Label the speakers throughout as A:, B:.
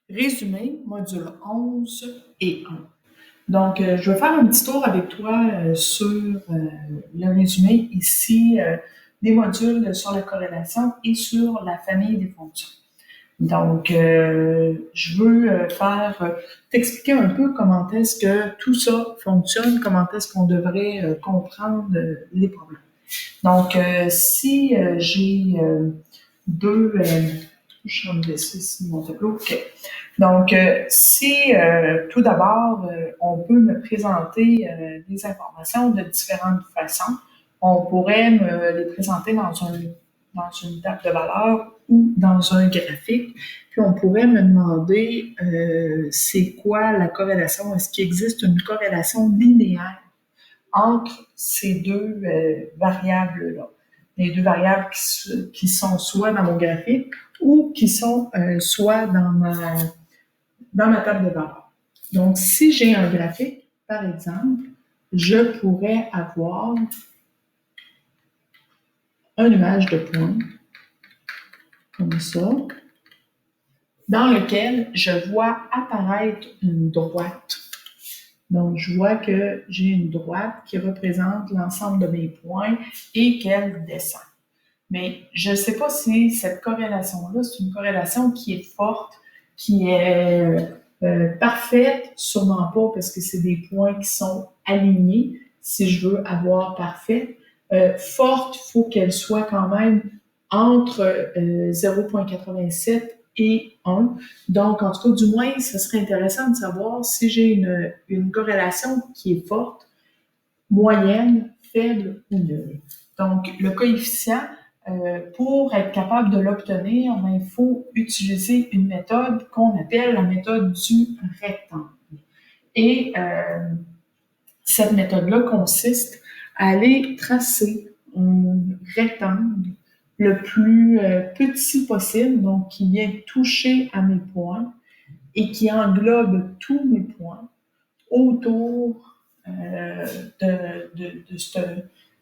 A: Résumé, module 11 et 1. Donc, je vais faire un petit tour avec toi sur le résumé ici des modules sur la corrélation et sur la famille des fonctions. Donc, je veux t'expliquer un peu comment est-ce que tout ça fonctionne, comment est-ce qu'on devrait comprendre les problèmes. Donc, si j'ai deux... je vais baisser ici mon tableau. OK. Donc, si tout d'abord, on peut me présenter des informations de différentes façons, on pourrait me les présenter dans une table de valeur ou dans un graphique, puis on pourrait me demander c'est quoi la corrélation, est-ce qu'il existe une corrélation linéaire entre ces deux variables-là, les deux variables qui sont soit dans mon graphique ou qui sont soit dans ma table de valeur. Donc, si j'ai un graphique, par exemple, je pourrais avoir un nuage de points, comme ça, dans lequel je vois apparaître une droite. Donc, je vois que j'ai une droite qui représente l'ensemble de mes points et qu'elle descend. Mais je ne sais pas si cette corrélation-là, c'est une corrélation qui est forte, qui est parfaite, sûrement pas, parce que c'est des points qui sont alignés, si je veux avoir parfaite. Forte, il faut qu'elle soit quand même entre 0,87 et 1. Donc, en tout cas, du moins, ce serait intéressant de savoir si j'ai une corrélation qui est forte, moyenne, faible ou nulle. Donc, le coefficient, pour être capable de l'obtenir, il faut utiliser une méthode qu'on appelle la méthode du rectangle. Et cette méthode-là consiste à aller tracer un rectangle le plus petit possible, donc qui vient toucher à mes points et qui englobe tous mes points autour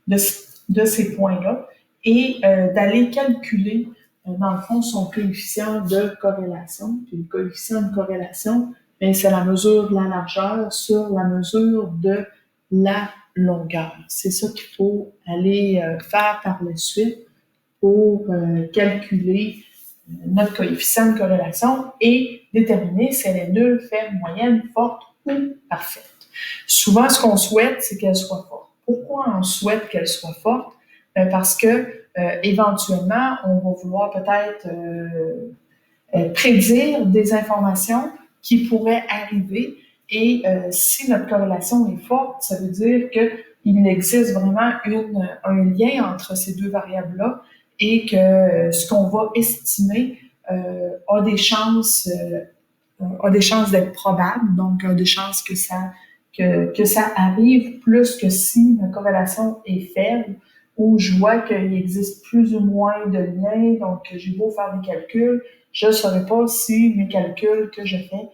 A: de ces points-là et d'aller calculer, dans le fond, son coefficient de corrélation. Puis le coefficient de corrélation, c'est la mesure de la largeur sur la mesure de la longueur. C'est ça qu'il faut aller faire par la suite pour calculer notre coefficient de corrélation et déterminer si elle est nulle, faible, moyenne, forte ou parfaite. Souvent, ce qu'on souhaite, c'est qu'elle soit forte. Pourquoi on souhaite qu'elle soit forte? Parce que éventuellement, on va vouloir peut-être prédire des informations qui pourraient arriver et si notre corrélation est forte, ça veut dire qu'il existe vraiment un lien entre ces deux variables-là et que ce qu'on va estimer a des chances d'être probable, donc a des chances que ça arrive plus que si la corrélation est faible, où je vois qu'il existe plus ou moins de liens, donc j'ai beau faire des calculs, je ne saurais pas si mes calculs que je fais,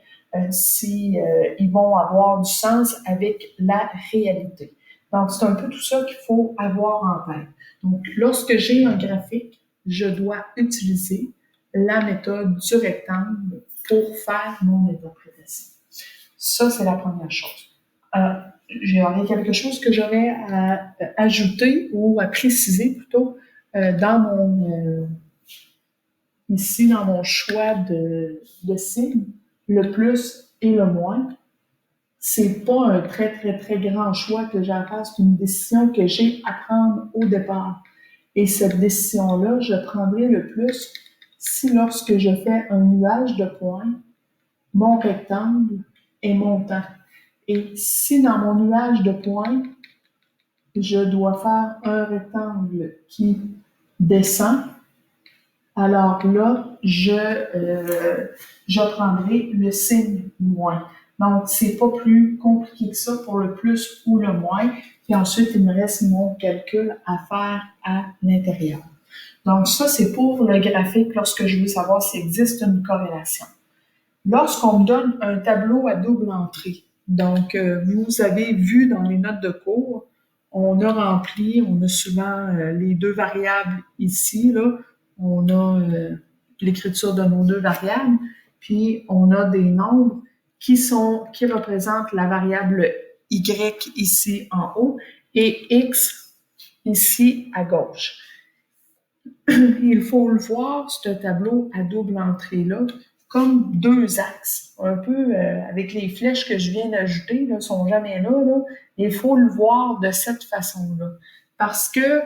A: ils vont avoir du sens avec la réalité. Donc, c'est un peu tout ça qu'il faut avoir en tête. Donc, lorsque j'ai un graphique, je dois utiliser la méthode du rectangle pour faire mon interprétation. Ça, c'est la première chose. J'aurais quelque chose que j'aurais à ajouter ou à préciser plutôt ici dans mon choix de signes, le plus et le moins. C'est pas un très, très, très grand choix que j'ai à faire, c'est une décision que j'ai à prendre au départ. Et cette décision-là, je prendrai le plus si lorsque je fais un nuage de points, mon rectangle est montant. Et si dans mon nuage de points, je dois faire un rectangle qui descend, alors là, je prendrai le signe moins. Donc, c'est pas plus compliqué que ça pour le plus ou le moins. Puis ensuite, il me reste mon calcul à faire à l'intérieur. Donc, ça, c'est pour le graphique lorsque je veux savoir s'il existe une corrélation. Lorsqu'on me donne un tableau à double entrée, donc vous avez vu dans les notes de cours, on a souvent les deux variables ici, là. On a l'écriture de nos deux variables puis on a des nombres qui représentent la variable y ici en haut et x ici à gauche. Il faut le voir, ce tableau à double entrée-là, comme deux axes, un peu avec les flèches que je viens d'ajouter, ne sont jamais là. Il faut le voir de cette façon-là. Parce que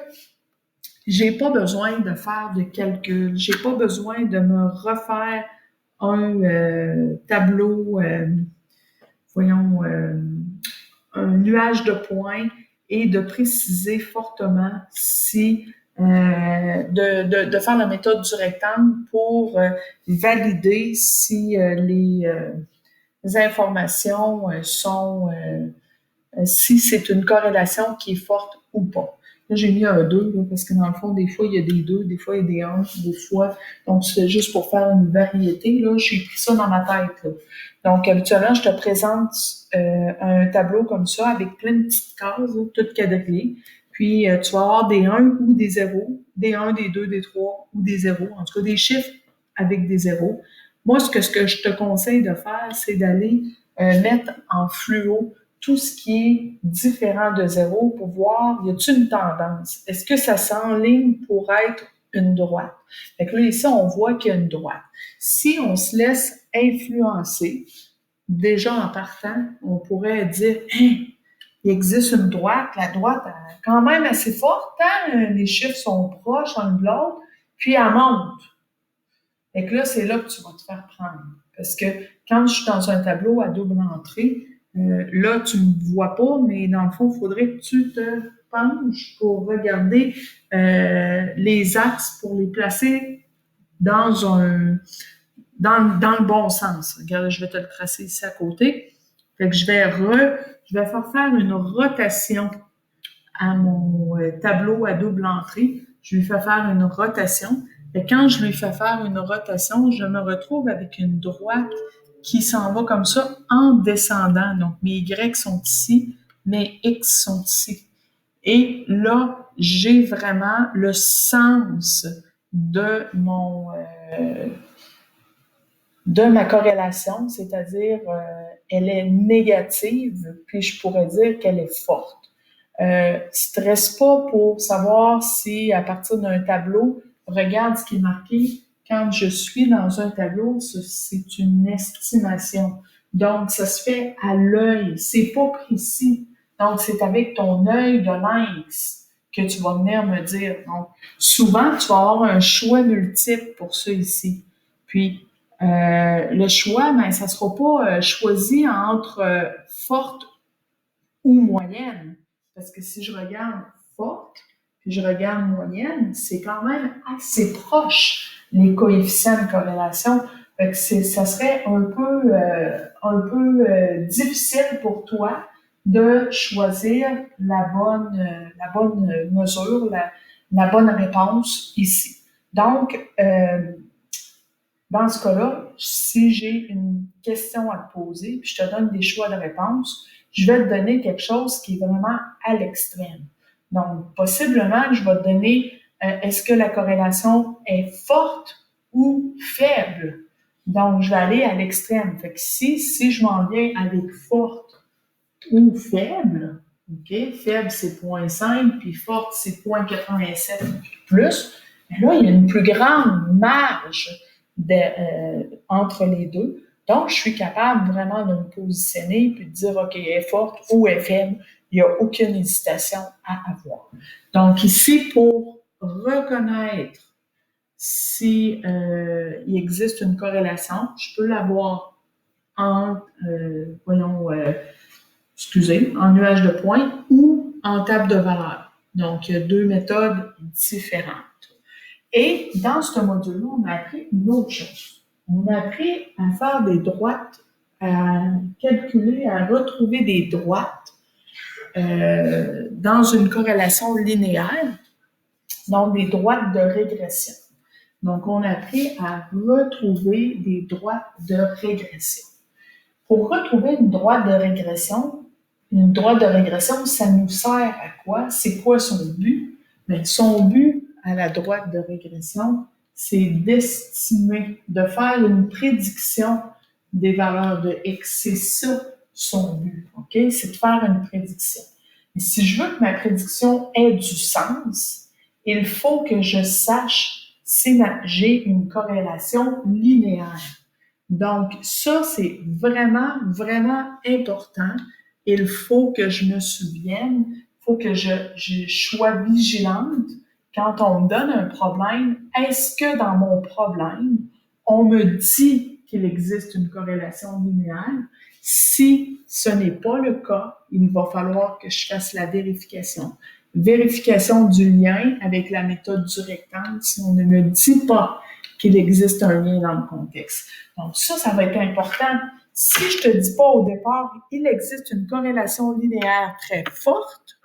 A: j'ai pas besoin de faire de calcul, j'ai pas besoin de me refaire un tableau, un nuage de points et de préciser fortement si de faire la méthode du rectangle pour valider si les informations sont si c'est une corrélation qui est forte ou pas. Là, j'ai mis un 2, là, parce que dans le fond, des fois, il y a des 2, des fois, il y a des 1, des fois. Donc, c'est juste pour faire une variété. Là, j'ai pris ça dans ma tête. Là. Donc, habituellement, je te présente un tableau comme ça avec plein de petites cases, là, toutes quadrillées. Puis, tu vas avoir des 1 ou des 0, des 1, des 2, des 3 ou des 0. En tout cas, des chiffres avec des 0. Moi, ce que je te conseille de faire, c'est d'aller mettre en fluo tout ce qui est différent de 0 pour voir, y a-t-il une tendance? Est-ce que ça s'enligne pour être une droite? Fait que là, ici, on voit qu'il y a une droite. Si on se laisse influencer, déjà en partant, on pourrait dire, hey, il existe une droite, la droite est quand même assez forte, hein? Les chiffres sont proches l'un de l'autre, puis elle monte. Fait que là, c'est là que tu vas te faire prendre. Parce que quand je suis dans un tableau à double entrée, là, tu ne me vois pas, mais dans le fond, il faudrait que tu te penches pour regarder les axes, pour les placer dans le bon sens. Regarde, je vais te le tracer ici à côté. Fait que je vais faire une rotation à mon tableau à double entrée. Je lui fais faire une rotation. Et quand je lui fais faire une rotation, je me retrouve avec une droite qui s'en va comme ça en descendant. Donc, mes Y sont ici, mes X sont ici. Et là, j'ai vraiment le sens de ma corrélation, c'est-à-dire elle est négative, puis je pourrais dire qu'elle est forte. Stresse pas pour savoir si à partir d'un tableau, regarde ce qui est marqué. Quand je suis dans un tableau, c'est une estimation. Donc, ça se fait à l'œil. C'est pas précis. Donc, c'est avec ton œil de lynx que tu vas venir me dire. Donc, souvent, tu vas avoir un choix multiple pour ça ici. Puis, le choix, ben, ça sera pas choisi entre forte ou moyenne. Parce que si je regarde forte, puis je regarde moyenne, c'est quand même assez proche, les coefficients de corrélation. Fait que ça serait un peu difficile pour toi de choisir la bonne mesure, la bonne réponse ici. Donc, dans ce cas-là, si j'ai une question à te poser, puis je te donne des choix de réponse, je vais te donner quelque chose qui est vraiment à l'extrême. Donc, possiblement, je vais te donner est-ce que la corrélation est forte ou faible? Donc, je vais aller à l'extrême. Fait que si je m'en viens avec forte ou faible, OK, faible c'est 0,5, puis forte c'est 0,87 plus, mais là, il y a une plus grande marge entre les deux. Donc, je suis capable vraiment de me positionner puis de dire, OK, elle est forte ou elle est faible. Il n'y a aucune hésitation à avoir. Donc, ici, pour reconnaître si il existe une corrélation, je peux l'avoir en, en nuage de points ou en table de valeurs. Donc, il y a deux méthodes différentes. Et dans ce module-là, on a appris une autre chose. On a appris à faire des droites, à calculer, à retrouver des droites dans une corrélation linéaire, donc des droites de régression. Donc, on a appris à retrouver des droites de régression. Pour retrouver une droite de régression, ça nous sert à quoi? C'est quoi son but? Bien, son but à la droite de régression, c'est d'estimer, de faire une prédiction des valeurs de X. C'est ça son but, OK? C'est de faire une prédiction. Et si je veux que ma prédiction ait du sens, il faut que je sache si j'ai une corrélation linéaire. Donc, ça, c'est vraiment, vraiment important. Il faut que je me souvienne, il faut que je sois vigilante quand on me donne un problème. Est-ce que dans mon problème, on me dit qu'il existe une corrélation linéaire? Si ce n'est pas le cas, il va falloir que je fasse la vérification. Vérification du lien avec la méthode du rectangle si on ne me dit pas qu'il existe un lien dans le contexte. Donc ça va être important. Si je te dis pas au départ qu'il existe une corrélation linéaire très forte,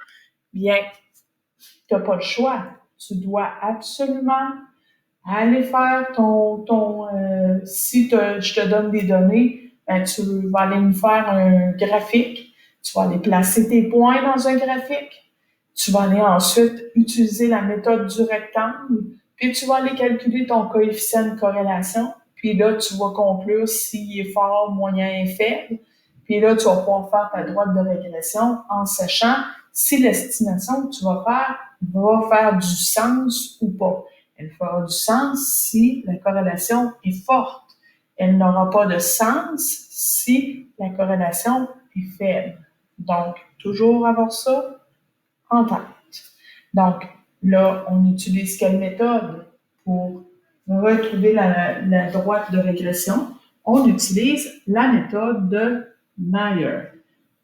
A: bien, tu n'as pas le choix. Tu dois absolument aller faire si je te donne des données, ben, tu vas aller me faire un graphique, tu vas aller placer tes points dans un graphique, tu vas aller ensuite utiliser la méthode du rectangle, puis tu vas aller calculer ton coefficient de corrélation, puis là, tu vas conclure s'il est fort, moyen et faible, puis là, tu vas pouvoir faire ta droite de régression en sachant si l'estimation que tu vas faire du sens ou pas. Elle fera du sens si la corrélation est forte. Elle n'aura pas de sens si la corrélation est faible. Donc, toujours avoir ça en tête. Donc, là, on utilise quelle méthode pour retrouver la droite de régression? On utilise la méthode de Mayer.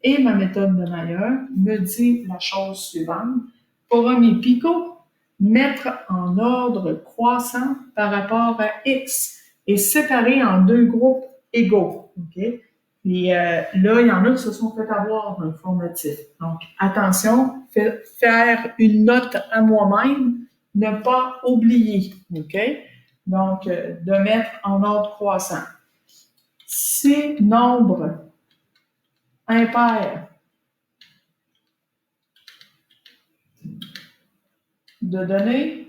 A: Et ma méthode de Mayer me dit la chose suivante. Pour un Pico, mettre en ordre croissant par rapport à X et séparer en deux groupes égaux. Okay? Et là, il y en a qui se sont fait avoir dans le formatif. Donc, attention, faire une note à moi-même, ne pas oublier. OK? Donc, de mettre en ordre croissant. Si nombre impair de données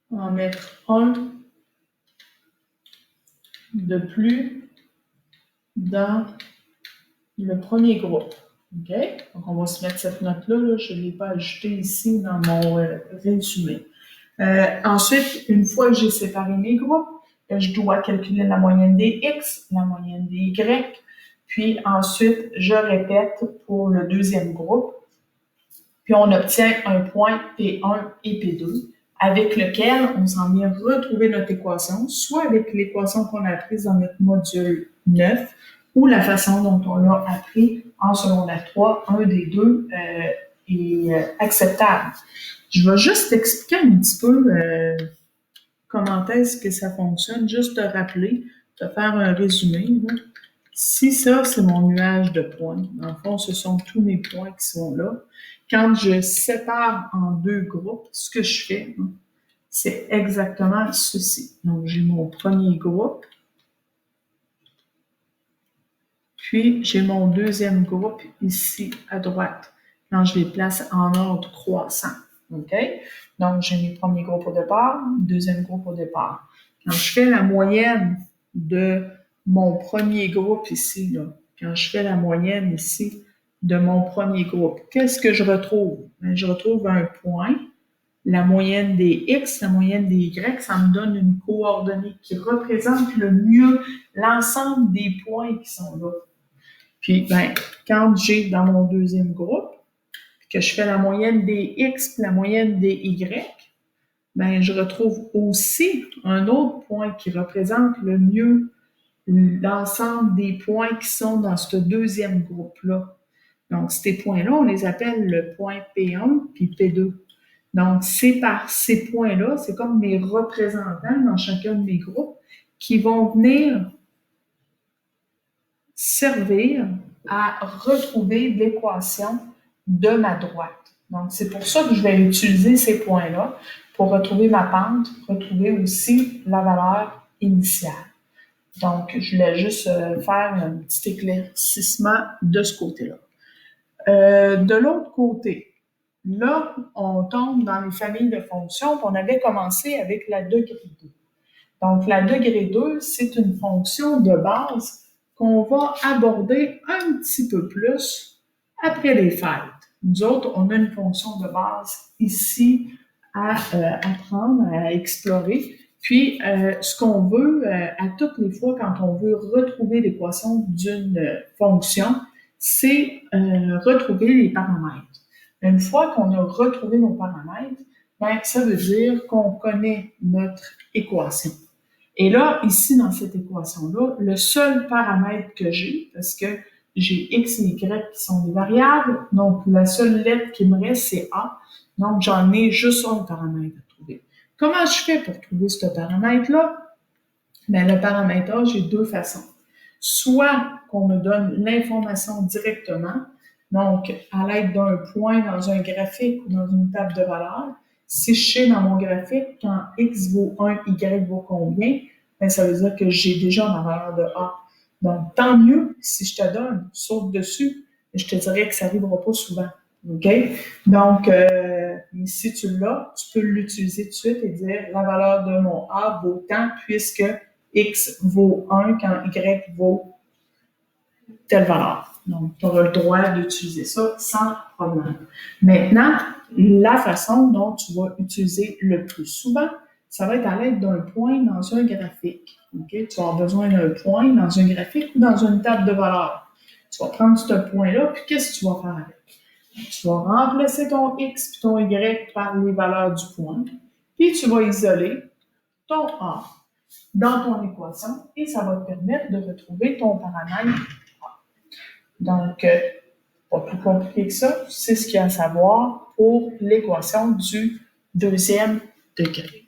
A: en mettre un de plus dans le premier groupe. OK? Donc, on va se mettre cette note-là. Là. Je ne l'ai pas ajoutée ici dans mon résumé. Ensuite, une fois que j'ai séparé mes groupes, je dois calculer la moyenne des X, la moyenne des Y, puis ensuite, je répète pour le deuxième groupe, puis on obtient un point P1 et P2 avec lequel on s'en vient retrouver notre équation, soit avec l'équation qu'on a apprise dans notre module 9 ou la façon dont on l'a appris en secondaire 3, un des deux est acceptable. Je vais juste t'expliquer un petit peu comment est-ce que ça fonctionne, juste te rappeler, te faire un résumé. Là. Si ça, c'est mon nuage de points, dans le fond, ce sont tous mes points qui sont là. Quand je sépare en deux groupes, ce que je fais, c'est exactement ceci. Donc, j'ai mon premier groupe, puis j'ai mon deuxième groupe ici à droite, quand je les place en ordre croissant. OK? Donc, j'ai mes premiers groupes au départ, deuxième groupe au départ. Quand je fais la moyenne de mon premier groupe ici, là, quand je fais la moyenne ici de mon premier groupe, qu'est-ce que je retrouve? Bien, je retrouve un point, la moyenne des X, la moyenne des Y, ça me donne une coordonnée qui représente le mieux l'ensemble des points qui sont là. Puis, ben, quand j'ai dans mon deuxième groupe, que je fais la moyenne des X et la moyenne des Y, ben, je retrouve aussi un autre point qui représente le mieux l'ensemble des points qui sont dans ce deuxième groupe-là. Donc, ces points-là, on les appelle le point P1 puis P2. Donc, c'est par ces points-là, c'est comme mes représentants dans chacun de mes groupes qui vont venir servir à retrouver l'équation de ma droite. Donc, c'est pour ça que je vais utiliser ces points-là pour retrouver ma pente, retrouver aussi la valeur initiale. Donc, je voulais juste faire un petit éclaircissement de ce côté-là. De l'autre côté, Là, on tombe dans les familles de fonctions, puis on avait commencé avec la degré 2. Donc, la degré 2, c'est une fonction de base qu'on va aborder un petit peu plus après les fêtes. Nous autres, on a une fonction de base ici à apprendre, à explorer. Puis, ce qu'on veut, à toutes les fois quand on veut retrouver l'équation d'une fonction, c'est retrouver les paramètres. Une fois qu'on a retrouvé nos paramètres, ben, ça veut dire qu'on connaît notre équation. Et là, ici, dans cette équation-là, le seul paramètre que j'ai, parce que j'ai x et y qui sont des variables, donc la seule lettre qui me reste, c'est a. Donc, j'en ai juste un paramètre à trouver. Comment je fais pour trouver ce paramètre-là? Bien, le paramètre a, j'ai deux façons. Soit qu'on me donne l'information directement, donc à l'aide d'un point dans un graphique ou dans une table de valeurs. Si je sais dans mon graphique, quand x vaut 1, y vaut combien, bien, ça veut dire que j'ai déjà ma valeur de a. Donc, tant mieux si je te donne, saute dessus, je te dirais que ça n'arrivera pas souvent. OK? Donc, si tu l'as, tu peux l'utiliser tout de suite et dire la valeur de mon a vaut tant puisque x vaut 1 quand y vaut telle valeur. Donc, tu auras le droit d'utiliser ça sans problème. Maintenant, la façon dont tu vas utiliser le plus souvent, ça va être à l'aide d'un point dans un graphique. Okay? Tu vas avoir besoin d'un point dans un graphique ou dans une table de valeurs. Tu vas prendre ce point-là, puis qu'est-ce que tu vas faire avec? Tu vas remplacer ton x et ton y par les valeurs du point, puis tu vas isoler ton a dans ton équation et ça va te permettre de retrouver ton paramètre A. Donc, pas plus compliqué que ça, c'est ce qu'il y a à savoir pour l'équation du deuxième degré.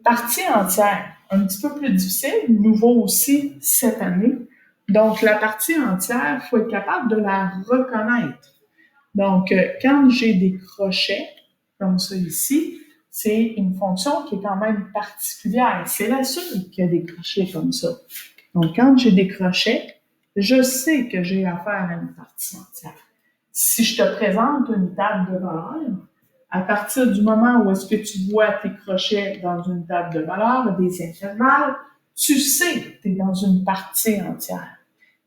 A: Partie entière, un petit peu plus difficile, nouveau aussi cette année. Donc, la partie entière, il faut être capable de la reconnaître. Donc, quand j'ai des crochets, comme ça ici, c'est une fonction qui est quand même particulière. C'est la seule qui a des crochets comme ça. Donc, quand j'ai des crochets, je sais que j'ai affaire à une partie entière. Si je te présente une table de valeurs, à partir du moment où est-ce que tu vois tes crochets dans une table de valeurs, des intervalles, tu sais que tu es dans une partie entière.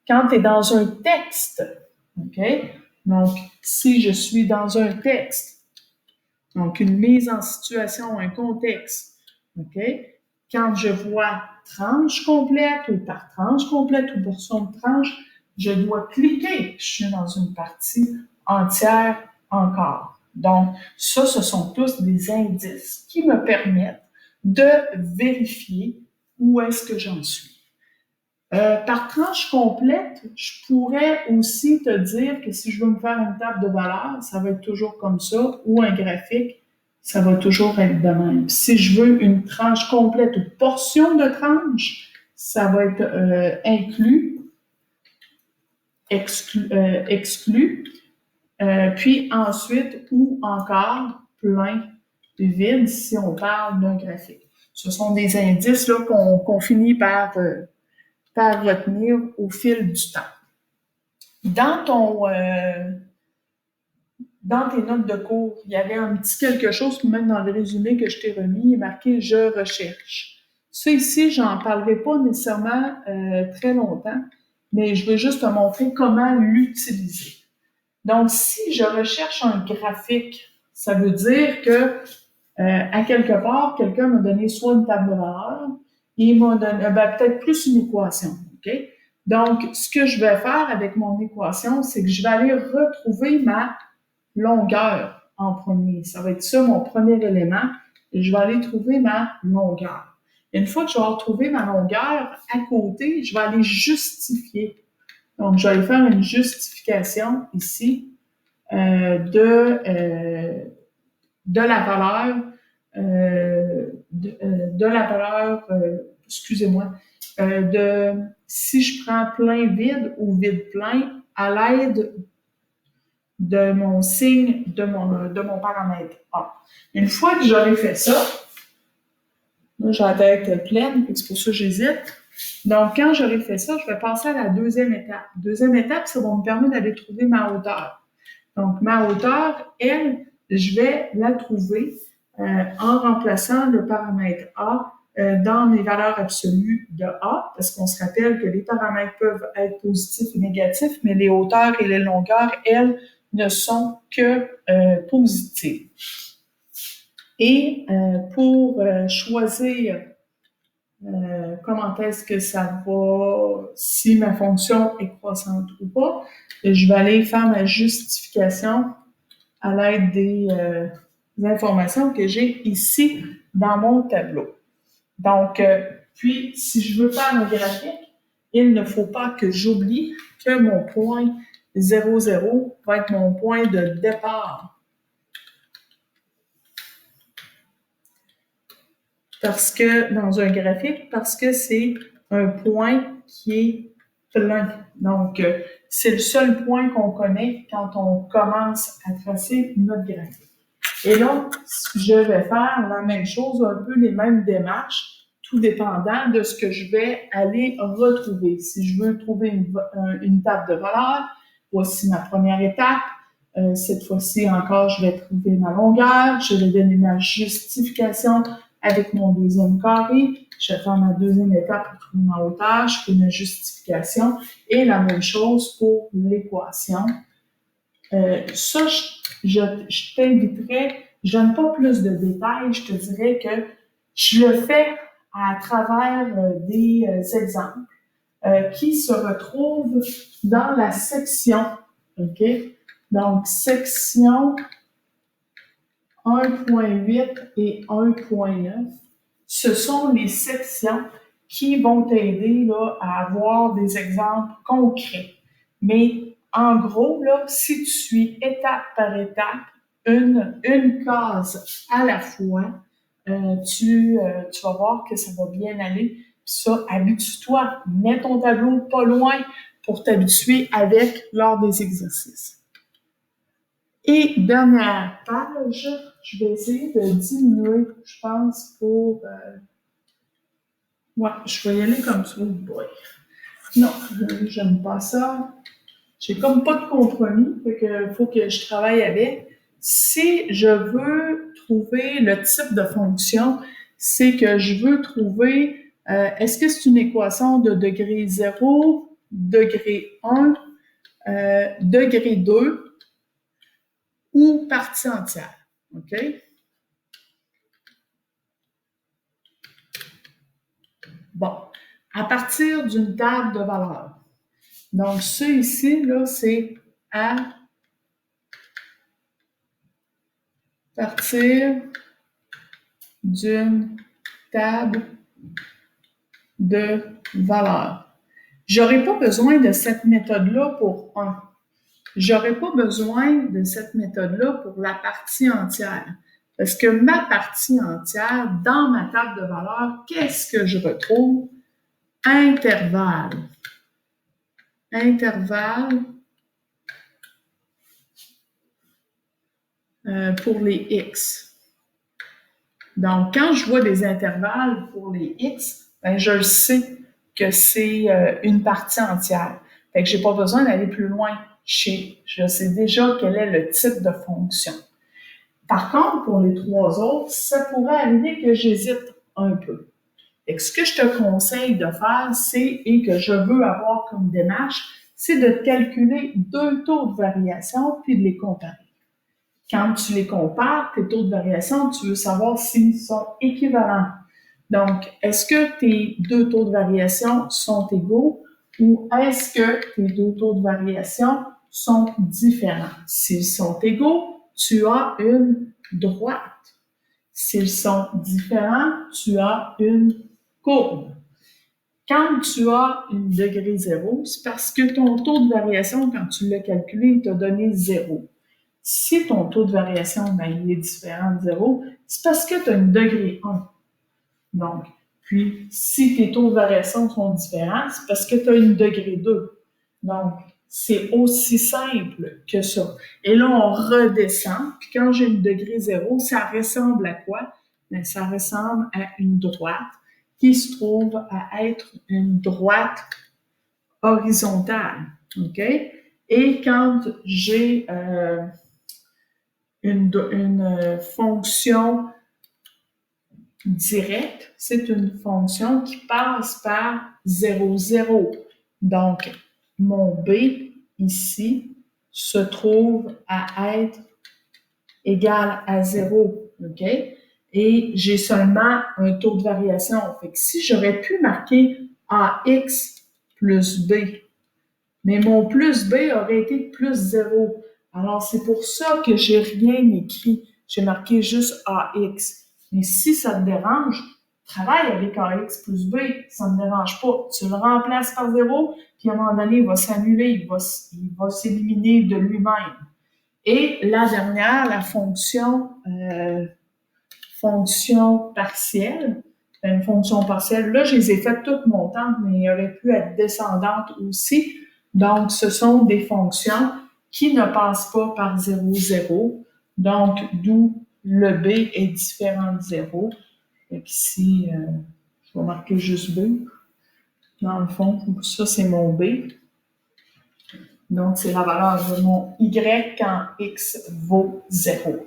A: Quand tu es dans un texte, OK? Donc, si je suis dans un texte, donc une mise en situation, un contexte, OK? Quand je vois tranche complète ou par tranche complète ou portion de tranche, je dois cliquer. Je suis dans une partie entière encore. Donc, ça, ce sont tous des indices qui me permettent de vérifier où est-ce que j'en suis. Par tranche complète, je pourrais aussi te dire que si je veux me faire une table de valeurs, ça va être toujours comme ça, ou un graphique, ça va toujours être de même. Si je veux une tranche complète ou portion de tranche, ça va être inclus, exclu, puis ensuite, ou encore plein, vide, si on parle d'un graphique. Ce sont des indices là, qu'on finit par retenir au fil du temps. Dans tes notes de cours, il y avait un petit quelque chose, même dans le résumé que je t'ai remis, il est marqué « Je recherche ». Ça ici, j'en parlerai pas nécessairement très longtemps, mais je veux juste te montrer comment l'utiliser. Donc, si je recherche un graphique, ça veut dire que à quelque part, quelqu'un m'a donné soit une table de valeurs, il m'a donné peut-être plus une équation. OK? Donc, ce que je vais faire avec mon équation, c'est que je vais aller retrouver ma longueur en premier. Ça va être ça mon premier élément. Et je vais aller trouver ma longueur. Et une fois que je vais retrouver ma longueur, à côté, je vais aller justifier. Donc, je vais aller faire une justification ici de la valeur excusez-moi, si je prends plein vide ou vide plein à l'aide de mon signe, de mon paramètre A. Une fois que j'aurai fait ça, là, j'ai la tête pleine, c'est pour ça que j'hésite. Donc, quand j'aurai fait ça, je vais passer à la deuxième étape. Deuxième étape, ça va me permettre d'aller trouver ma hauteur. Donc, ma hauteur, elle, je vais la trouver en remplaçant le paramètre A dans mes valeurs absolues de A, parce qu'on se rappelle que les paramètres peuvent être positifs et négatifs, mais les hauteurs et les longueurs, elles, ne sont que positives. Et pour choisir comment est-ce que ça va, si ma fonction est croissante ou pas, je vais aller faire ma justification à l'aide des informations que j'ai ici dans mon tableau. Donc, puis, si je veux faire un graphique, il ne faut pas que j'oublie que mon point 0, 0 va être mon point de départ. Parce que, dans un graphique, parce que c'est un point qui est plein. Donc, c'est le seul point qu'on connaît quand on commence à tracer notre graphique. Et là, je vais faire la même chose, un peu les mêmes démarches, tout dépendant de ce que je vais aller retrouver. Si je veux trouver une table de valeur, voici ma première étape. Cette fois-ci encore, je vais trouver ma longueur, je vais donner ma justification avec mon deuxième carré. Je vais faire ma deuxième étape pour trouver ma hauteur, je fais ma justification et la même chose pour l'équation. Ça, je t'inviterais, je donne pas plus de détails, je te dirais que je le fais à travers des exemples qui se retrouvent dans la section, OK? Donc, section 1.8 et 1.9, ce sont les sections qui vont t'aider là, à avoir des exemples concrets. Mais en gros, là, si tu suis étape par étape, une case à la fois, tu vas voir que ça va bien aller. Puis ça, habitue-toi, mets ton tableau pas loin pour t'habituer avec lors des exercices. Et dernière page, je vais essayer de diminuer, je pense, pour... Ouais, je vais y aller comme ça. Oh boy. Non, j'aime pas ça. J'ai comme pas de compromis, fait que faut que je travaille avec. Si je veux trouver le type de fonction, c'est que je veux trouver, est-ce que c'est une équation de degré 0, degré 1, degré 2 ou partie entière, OK? Bon, à partir d'une table de valeurs. Donc, ça ici, là, c'est à partir d'une table de valeurs. J'aurais pas besoin de cette méthode-là pour 1. J'aurais pas besoin de cette méthode-là pour la partie entière. Parce que ma partie entière, dans ma table de valeurs, qu'est-ce que je retrouve? Intervalle. Intervalle pour les X. Donc, quand je vois des intervalles pour les X, ben, je le sais que c'est une partie entière. Fait que j'ai pas besoin d'aller plus loin. Je sais déjà quel est le type de fonction. Par contre, pour les trois autres, ça pourrait arriver que j'hésite un peu. Et ce que je te conseille de faire, et que je veux avoir comme démarche, c'est de calculer deux taux de variation puis de les comparer. Quand tu les compares, tes taux de variation, tu veux savoir s'ils sont équivalents. Donc, est-ce que tes deux taux de variation sont égaux ou est-ce que tes deux taux de variation sont différents? S'ils sont égaux, tu as une droite. S'ils sont différents, tu as une courbe. Quand tu as une degré 0, c'est parce que ton taux de variation, quand tu l'as calculé, il t'a donné 0. Si ton taux de variation il est différent de 0, c'est parce que tu as une degré 1. Donc, puis, si tes taux de variation sont différents, c'est parce que tu as une degré 2. Donc, c'est aussi simple que ça. Et là, on redescend. Puis quand j'ai une degré 0, ça ressemble à quoi? Bien, ça ressemble à une droite qui se trouve à être une droite horizontale. OK? Et quand j'ai une fonction directe, c'est une fonction qui passe par 0, 0. Donc, mon B ici se trouve à être égal à 0. OK? Et j'ai seulement un taux de variation. Fait que si j'aurais pu marquer AX plus B, mais mon plus B aurait été plus 0. Alors, c'est pour ça que j'ai rien écrit. J'ai marqué juste AX. Mais si ça te dérange, travaille avec AX plus B. Ça ne me dérange pas. Tu le remplaces par 0, puis à un moment donné, il va s'annuler. Il va s'éliminer de lui-même. Et la dernière, la fonction partielle. Une fonction partielle, là, je les ai faites toutes montantes, mais il aurait pu être descendante aussi. Donc, ce sont des fonctions qui ne passent pas par 0, 0. Donc, d'où le B est différent de 0. Et ici, je vais marquer juste B. Dans le fond, ça, c'est mon B. Donc, c'est la valeur de mon Y quand X vaut 0.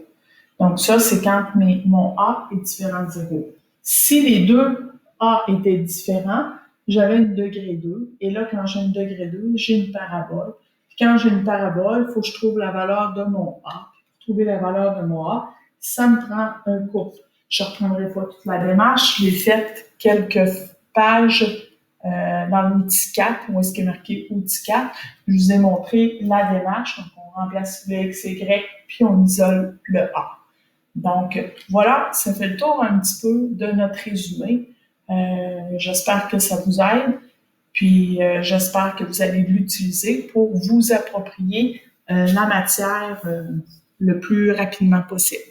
A: Donc, ça, c'est quand mon A est différent de 0. Si les deux A étaient différents, j'avais une degré 2. Et là, quand j'ai une degré 2, j'ai une parabole. Puis quand j'ai une parabole, il faut que je trouve la valeur de mon A. Pour trouver la valeur de mon A, ça me prend un cours. Je ne reprendrai pas toute la démarche. J'ai fait quelques pages dans l'outil 4, où est-ce qu'il est marqué outil 4. Je vous ai montré la démarche. Donc, on remplace le X, Y, puis on isole le A. Donc, voilà, ça fait le tour un petit peu de notre résumé. J'espère que ça vous aide, puis j'espère que vous allez l'utiliser pour vous approprier la matière le plus rapidement possible.